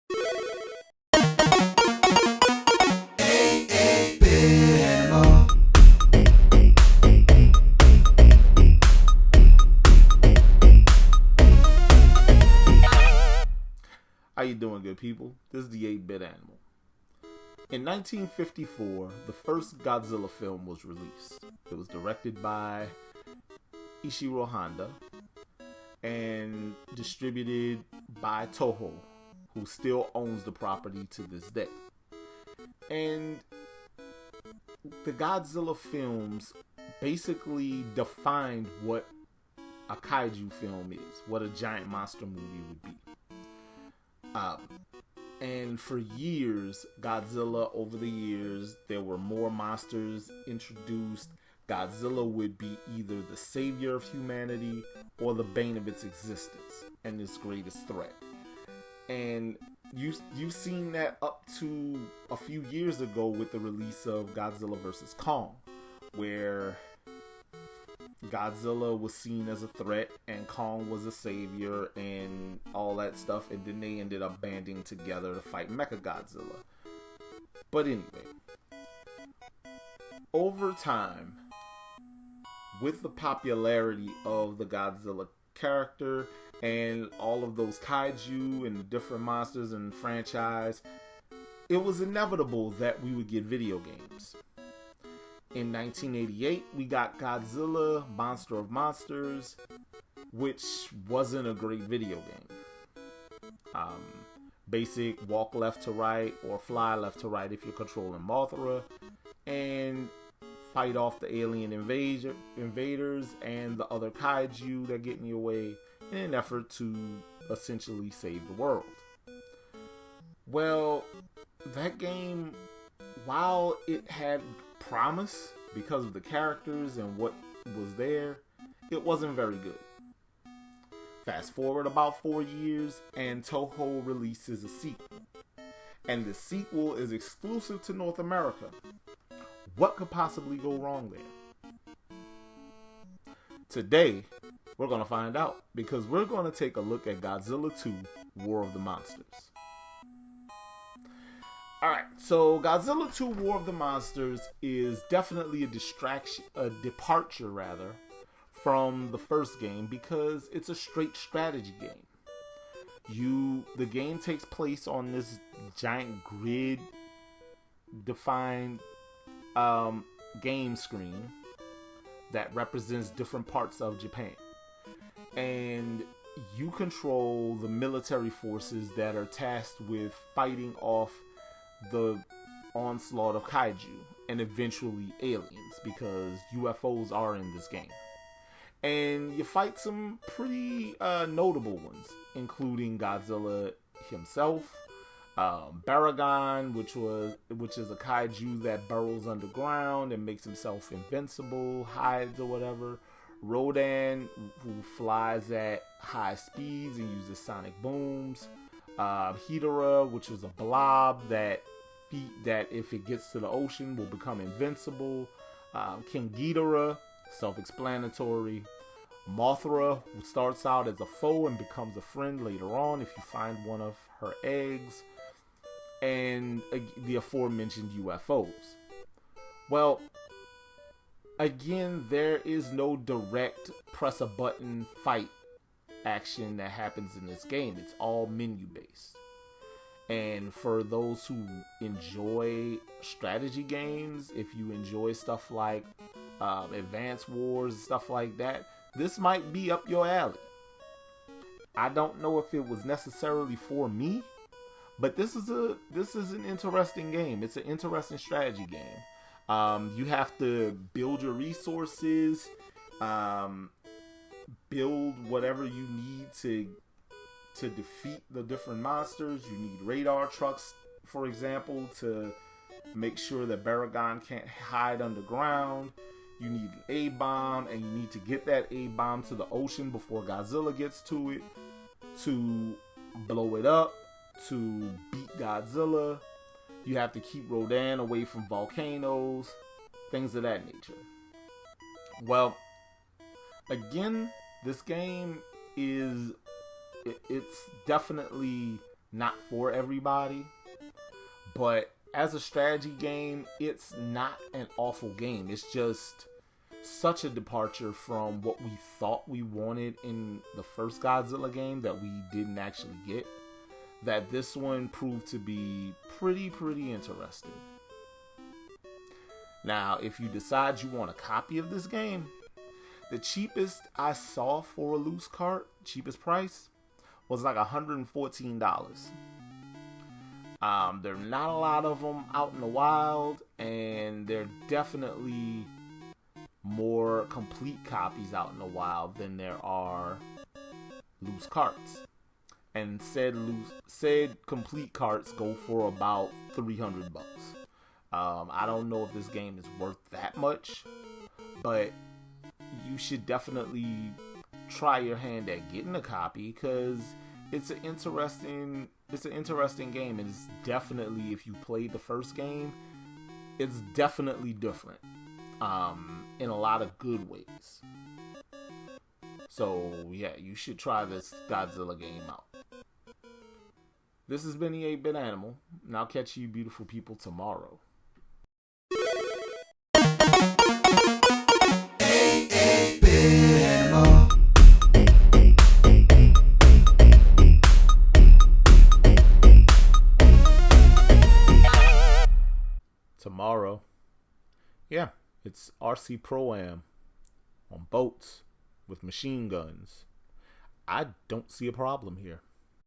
How you doing, good people? This is the 8-Bit Animal. In 1954, the first Godzilla film was released. It was directed by Ishiro Honda and distributed by Toho, who still owns the property to this day. And the Godzilla films basically defined what a kaiju film is, what a giant monster movie would be. And for years, Godzilla, over the years, there were more monsters introduced. Godzilla would be either the savior of humanity or the bane of its existence and its greatest threat. And you've seen that up to a few years ago with the release of Godzilla vs. Kong, where Godzilla was seen as a threat and Kong was a savior and all that stuff, and then they ended up banding together to fight Mechagodzilla. But anyway, over time, with the popularity of the Godzilla character and all of those kaiju and the different monsters in the franchise, it was inevitable that we would get video games. In 1988, we got Godzilla, Monster of Monsters, which wasn't a great video game. Basic walk left to right or fly left to right if you're controlling Mothra, and fight off the alien invaders and the other kaiju that get in your way in an effort to essentially save the world. Well, that game, while it had promise because of the characters and what was there, it wasn't very good. Fast forward about 4 years and Toho releases a sequel, and the sequel is exclusive to North America. What could possibly go wrong there? Today we're going to find out, because we're going to take a look at Godzilla 2 War of the Monsters. Alright, so Godzilla 2 War of the Monsters is definitely a departure from the first game, because it's a straight strategy game. The game takes place on this giant grid defined game screen that represents different parts of Japan. And you control the military forces that are tasked with fighting off the onslaught of kaiju and eventually aliens, because UFOs are in this game. And you fight some pretty notable ones, including Godzilla himself, Baragon, which is a kaiju that burrows underground and makes himself invincible, hides or whatever. Rodan, who flies at high speeds and uses sonic booms. Hedorah, which was a blob that if it gets to the ocean will become invincible. King Ghidorah, self-explanatory. Mothra, who starts out as a foe and becomes a friend later on if you find one of her eggs. And the aforementioned UFOs. Well, again, there is no direct press a button fight action that happens in this game. It's all menu based. And for those who enjoy strategy games, if you enjoy stuff like Advance Wars, stuff like that, this might be up your alley. I don't know if it was necessarily for me, but this is an interesting game. It's an interesting strategy game. You have to build your resources, build whatever you need to defeat the different monsters. You need radar trucks, for example, to make sure that Baragon can't hide underground. You need an A-bomb, and you need to get that A-bomb to the ocean before Godzilla gets to it to blow it up, to beat Godzilla. You have to keep Rodan away from volcanoes, things of that nature. Well, again, this game it's definitely not for everybody. But as a strategy game, it's not an awful game. It's just such a departure from what we thought we wanted in the first Godzilla game that we didn't actually get, that this one proved to be pretty interesting. Now, if you decide you want a copy of this game, the cheapest I saw for a loose cart, cheapest price, was like $114. There are not a lot of them out in the wild, and there are definitely more complete copies out in the wild than there are loose carts. And said complete carts go for about $300. I don't know if this game is worth that much, but you should definitely try your hand at getting a copy, because it's an interesting game, and it's definitely, if you played the first game, it's definitely different in a lot of good ways. So yeah, you should try this Godzilla game out. This has been the 8-Bit Animal, and I'll catch you beautiful people tomorrow. Tomorrow, yeah, it's RC Pro-Am on boats with machine guns. I don't see a problem here.